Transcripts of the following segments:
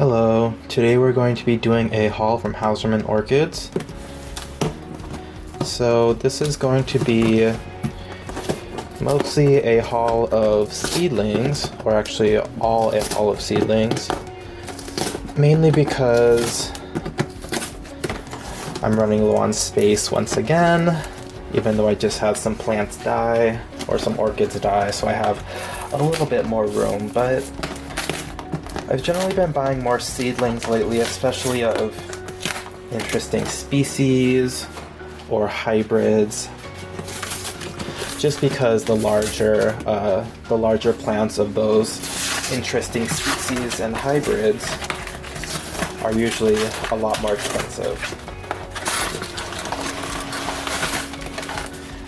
Hello, today we're going to be doing a haul from Hausermann Orchids. So this is going to be mostly a haul of seedlings, or actually all a haul of seedlings, mainly because I'm running low on space once again, even though I just had some plants die, or some orchids die, so I have a little bit more room, but I've generally been buying more seedlings lately, especially of interesting species or hybrids, just because the larger plants of those interesting species and hybrids are usually a lot more expensive.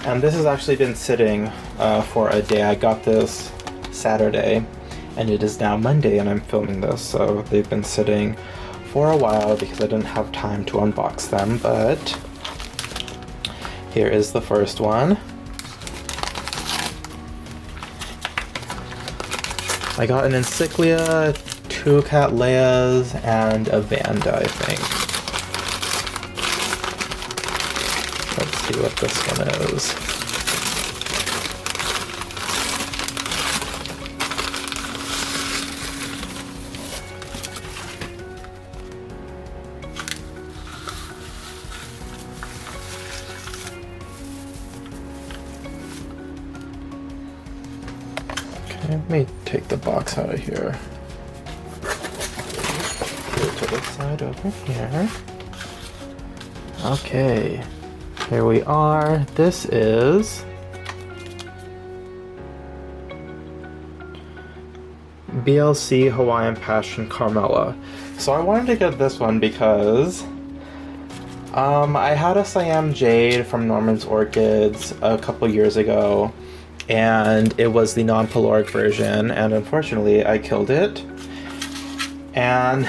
And this has actually been sitting for a day. I got this Saturday, and it is now Monday and I'm filming this, so they've been sitting for a while because I didn't have time to unbox them, but here is the first one. I got an Encyclia, 2 cattleyas, and a Vanda, I think. Let's see what this one is. Let me take the box out of here. Put it to this side over here. Okay, here we are. This is Blc Hawaiian Passion Carmela. So I wanted to get this one because I had a Siam Jade from Norman's Orchids a couple years ago, and it was the non-peloric version, and unfortunately I killed it. And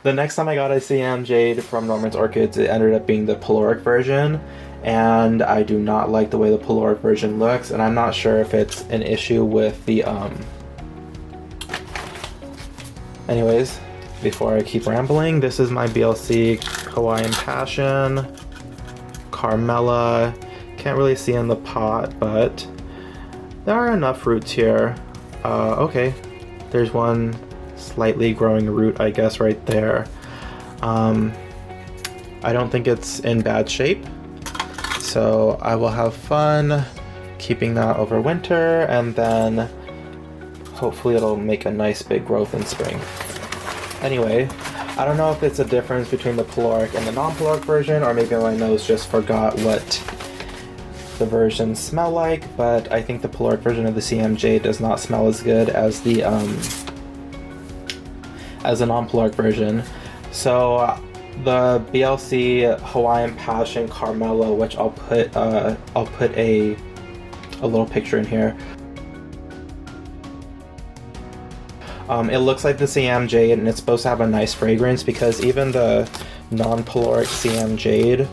the next time I got a Siam Jade from Norman's Orchids, it ended up being the peloric version, and I do not like the way the peloric version looks, and I'm not sure if it's an issue with the Anyways, before I keep rambling, this is my Blc Hawaiian Passion Carmela. Can't really see in the pot, but there are enough roots here. Okay, there's one slightly growing root, I guess, right there. I don't think it's in bad shape, so I will have fun keeping that over winter, and then hopefully it'll make a nice big growth in spring. Anyway, I don't know if it's a difference between the peloric and the non-peloric version, or maybe my nose just forgot what the versions smell like, but I think the peloric version of the Siam Jade does not smell as good as the non-peloric version. So the Blc Hawaiian Passion Carmela, which I'll put a little picture in here. It looks like the Siam Jade, and it's supposed to have a nice fragrance, because even the non-peloric Siam Jade,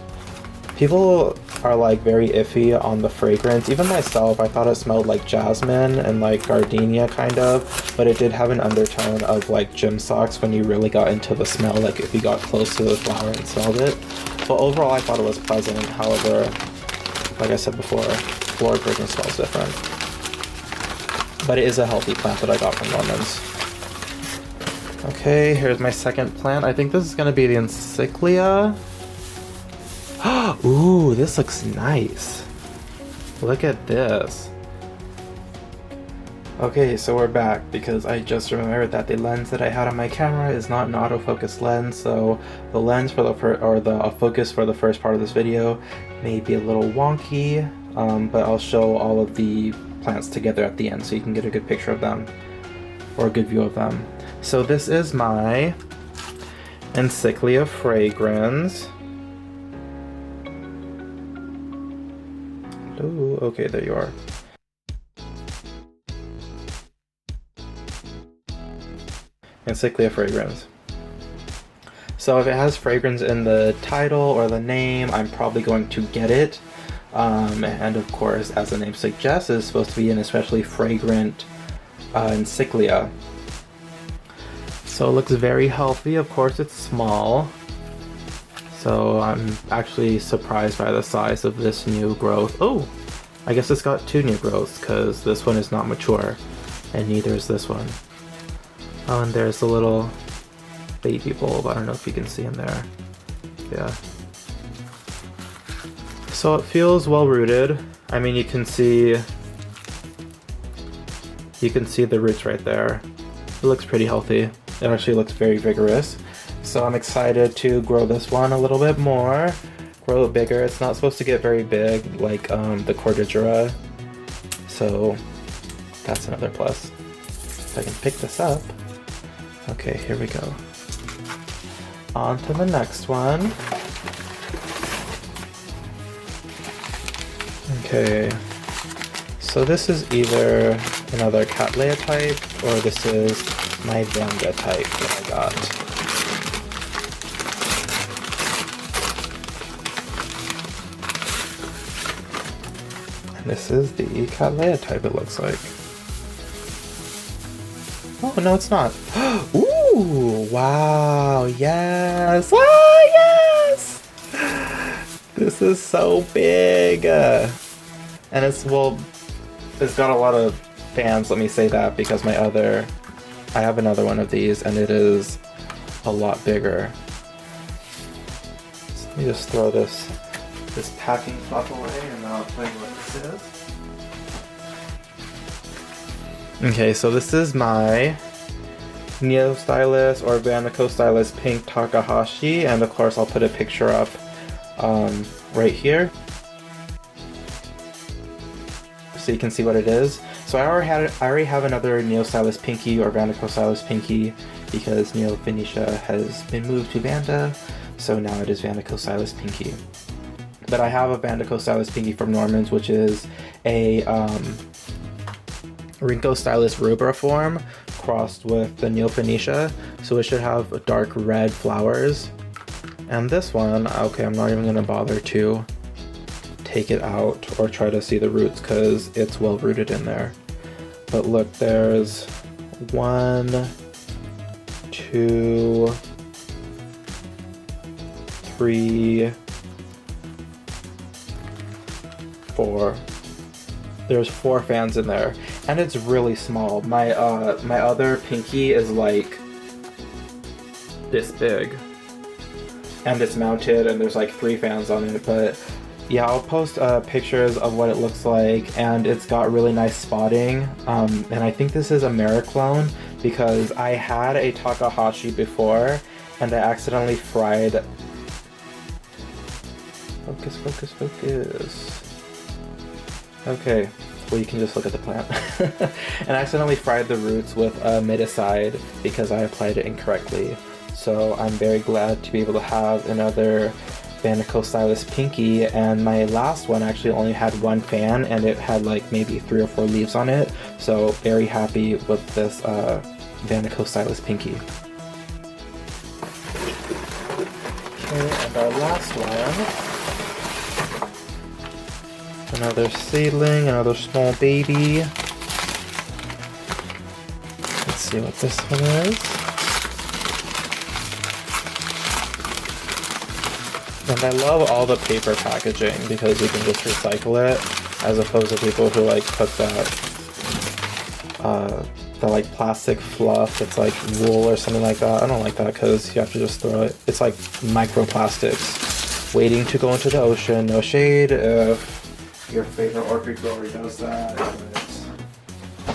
people are like very iffy on the fragrance. Even myself, I thought it smelled like jasmine and like gardenia kind of, but it did have an undertone of like gym socks when you really got into the smell, like if you got close to the flower and smelled it. But overall I thought it was pleasant. However, like I said before, peloric version smells different. But it is a healthy plant that I got from Norman's. Okay, here's my second plant. I think this is gonna be the Encyclia. Ooh, this looks nice. Look at this. Okay, so we're back, because I just remembered that the lens that I had on my camera is not an autofocus lens, so the lens for the focus for the first part of this video may be a little wonky, but I'll show all of the plants together at the end so you can get a good picture of them, or a good view of them. So this is my Encyclia Fragrance. Oh, okay, there you are. Encyclia Fragrance. So if it has fragrance in the title or the name, I'm probably going to get it. And of course, as the name suggests, it's supposed to be an especially fragrant Encyclia. So it looks very healthy. Of course it's small. So I'm actually surprised by the size of this new growth. Oh, I guess it's got 2 new growths because this one is not mature and neither is this one. Oh, and there's the little baby bulb. I don't know if you can see in there. Yeah. So it feels well rooted. I mean, you can see the roots right there. It looks pretty healthy. It actually looks very vigorous. So I'm excited to grow this one a little bit more, grow it bigger. It's not supposed to get very big like the Cordillera, so that's another plus. If I can pick this up. Okay, here we go. On to the next one. Okay, so this is either another cattleya type or this is my Vanda type that I got. This is the cattleya type, it looks like. Oh, no, it's not. Ooh, wow, yes. Ah, yes! This is so big. And it's got a lot of fans, let me say that, because I have another one of these and it is a lot bigger. So let me just throw this packing fluff away and then I'll tell you what this is. Okay, so this is my Stylis or Vandachostylis Pink Takahashi, and of course I'll put a picture up right here so you can see what it is. So I already have another Stylis Pinky or Vandachostylis Pinky because Venetia has been moved to Vanda, so now it is Vandachostylis Pinky. But I have a Vandachostylis Pinky from Norman's, which is a Stylis rubra form crossed with the Venetia, so it should have dark red flowers. And this one, okay, I'm not even going to bother to take it out or try to see the roots because it's well rooted in there. But look, there's 1, 2, 3, 4. There's 4 fans in there, and it's really small. My other pinky is like this big, and it's mounted, and there's like 3 fans on it. But yeah, I'll post pictures of what it looks like, and it's got really nice spotting. And I think this is a Mariclone because I had a Takahashi before, and I accidentally fried. Focus, focus, focus. Okay, well you can just look at the plant. And I accidentally fried the roots with Midicide because I applied it incorrectly. So I'm very glad to be able to have another Vandachostylis Pinky, and my last one actually only had 1 fan and it had like maybe 3 or 4 leaves on it. So very happy with this Vandachostylis Pinky. Okay, and our last one. Another seedling, another small baby. Let's see what this one is. And I love all the paper packaging because you can just recycle it, as opposed to people who like put the like plastic fluff that's like wool or something like that. I don't like that because you have to just throw it. It's like microplastics waiting to go into the ocean. No shade if your favorite orchid grower does that, but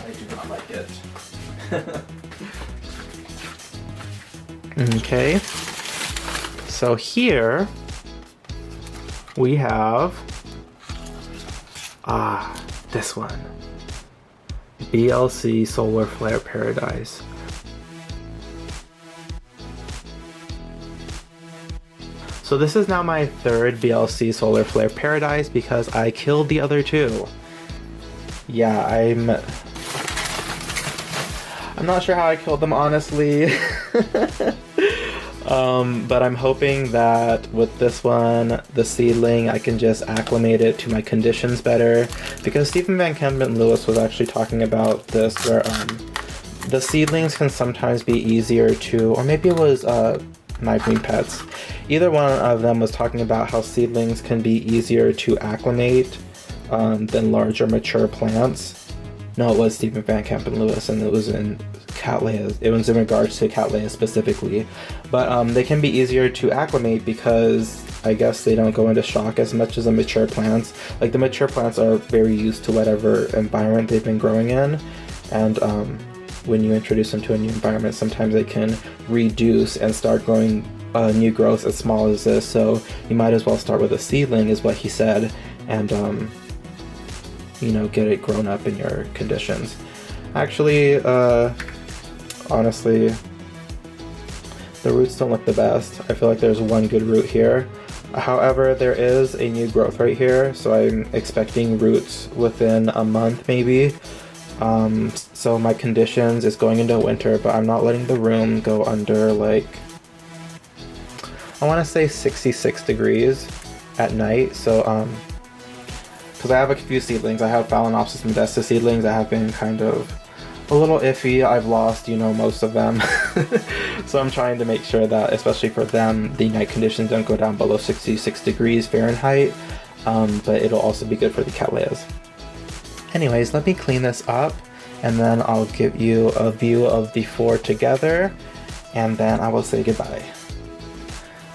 I do not like it. Okay, so here we have this one, Blc Solar Flare Paradise. So this is now my 3rd Blc Solar Flare Paradise because I killed the other 2. Yeah, I'm not sure how I killed them, honestly. But I'm hoping that with this one, the seedling, I can just acclimate it to my conditions better. Because Stephen Van Kempen Lewis was actually talking about this, where the seedlings can sometimes be easier to, or maybe it was My Green Pets. Either one of them was talking about how seedlings can be easier to acclimate than larger mature plants. No, it was Stephen Van Camp and Lewis, and it was in cattleya. It was in regards to cattleya specifically. But they can be easier to acclimate because I guess they don't go into shock as much as the mature plants. Like the mature plants are very used to whatever environment they've been growing in, and when you introduce them to a new environment, sometimes they can reduce and start growing new growth as small as this. So you might as well start with a seedling, is what he said, and you know, get it grown up in your conditions. Actually, honestly, the roots don't look the best. I feel like there's one good root here. However, there is a new growth right here, so I'm expecting roots within a month maybe. So my conditions is going into winter, but I'm not letting the room go under, like, I want to say 66 degrees at night. So because I have a few seedlings. I have Phalaenopsis modestus seedlings that have been kind of a little iffy. I've lost, you know, most of them. So I'm trying to make sure that, especially for them, the night conditions don't go down below 66 degrees Fahrenheit. But it'll also be good for the cattleyas. Anyways, let me clean this up, and then I'll give you a view of the 4 together, and then I will say goodbye.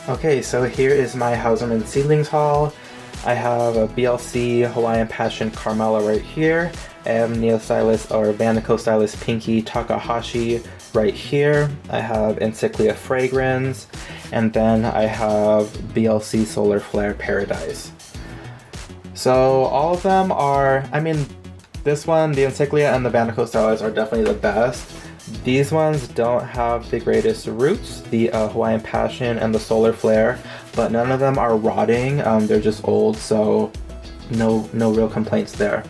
Okay, so here is my Hausermann seedlings haul. I have a Blc Hawaiian Passion Carmela right here. I have Stylis or Vandachostylis Pinky Takahashi right here. I have Encyclia Fragrance, and then I have Blc Solar Flare Paradise. So all of them are, I mean, this one, the Encyclia and the Vandachostylis are definitely the best. These ones don't have the greatest roots, the Hawaiian Passion and the Solar Flare, but none of them are rotting. They're just old, so no real complaints there.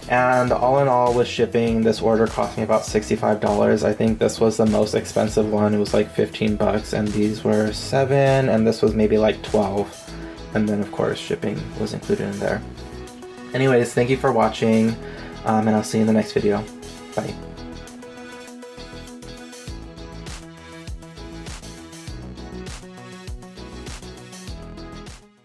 And all in all, with shipping, this order cost me about $65. I think this was the most expensive one. It was like 15 bucks, and these were $7, and this was maybe like 12. And then of course shipping was included in there. Anyways, thank you for watching, and I'll see you in the next video. Bye.